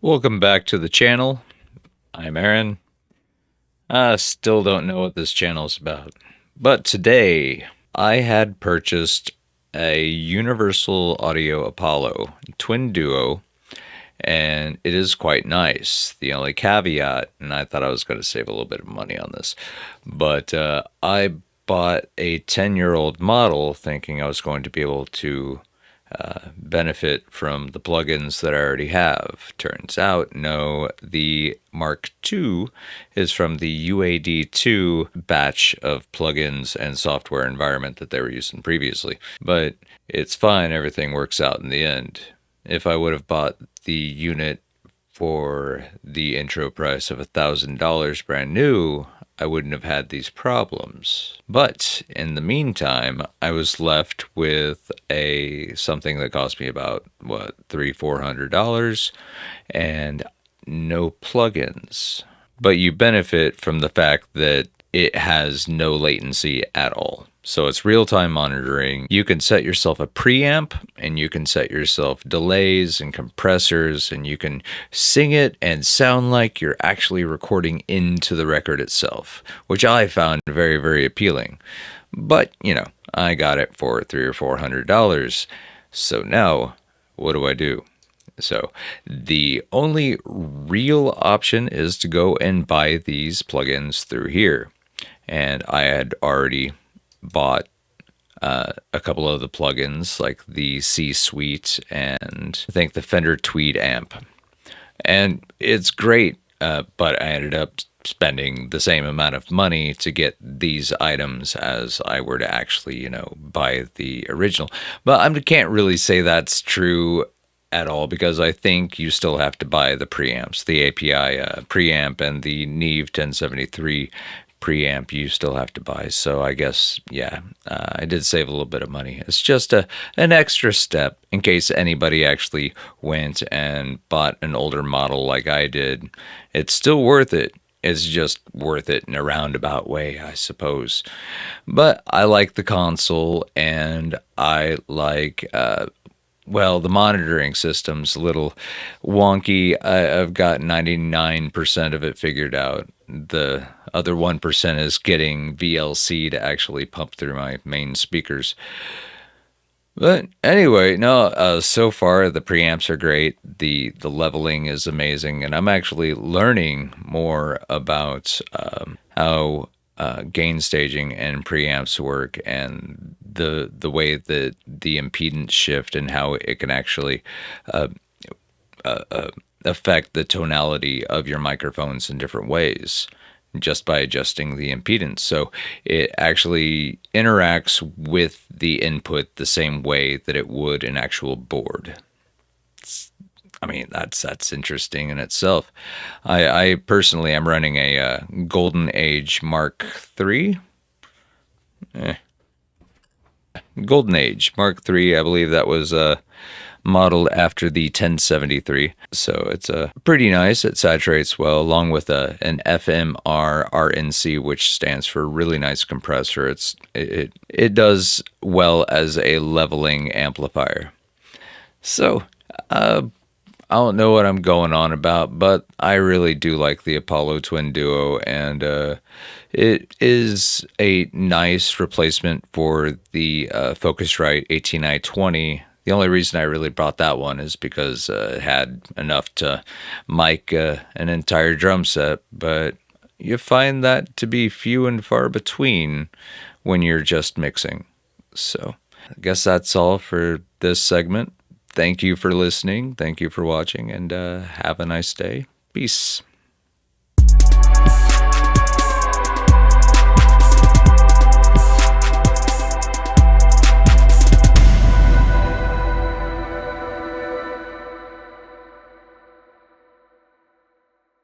Welcome back to the channel. I'm Aaron. I still don't know what this channel is about. But today, I had purchased a Universal Audio Apollo Twin Duo, and it is quite nice. The only caveat, and I thought I was going to save a little bit of money on this, but I bought a 10-year-old model thinking I was going to be able to benefit from the plugins that I already have. Turns out, no, the Mark II is from the UAD2 batch of plugins and software environment that they were using previously. But it's fine, everything works out in the end. If I would have bought the unit for the intro price of $1,000 brand new, I wouldn't have had these problems. But in the meantime, I was left with something that cost me about $300-400 and no plugins. But you benefit from the fact that it has no latency at all. So it's real-time monitoring. You can set yourself a preamp, and you can set yourself delays and compressors, and you can sing it and sound like you're actually recording into the record itself, which I found very, very appealing. But, I got it for $300-400. So now, what do? So the only real option is to go and buy these plugins through here. And I had already bought a couple of the plugins like the C Suite and I think the Fender Tweed amp. And it's great, but I ended up spending the same amount of money to get these items as I were to actually, buy the original. But I can't really say that's true at all because I think you still have to buy the preamps, the API preamp and the Neve 1073 preamp you still have to buy. So I guess, yeah, I did save a little bit of money. It's just an extra step in case anybody actually went and bought an older model like I did. It's still worth it. It's just worth it in a roundabout way, I suppose. But I like the console, and I like the monitoring system's a little wonky. I've got 99% of it figured out. The other 1% is getting VLC to actually pump through my main speakers. But anyway, no, so far the preamps are great. The leveling is amazing, and I'm actually learning more about how gain staging and preamps work, and the way that the impedance shift and how it can actually affect the tonality of your microphones in different ways just by adjusting the impedance. So it actually interacts with the input the same way that it would an actual board. That's interesting in itself. I personally am running a Golden Age Mark III. Golden Age Mark III, I believe that was modeled after the 1073. So it's pretty nice. It saturates well, along with an FMR RNC, which stands for really nice compressor. It does well as a leveling amplifier. So I don't know what I'm going on about, but I really do like the Apollo Twin Duo, and it is a nice replacement for the Focusrite 18i20. The only reason I really bought that one is because it had enough to mic an entire drum set, but you find that to be few and far between when you're just mixing. So I guess that's all for this segment. Thank you for listening. Thank you for watching, and have a nice day. Peace.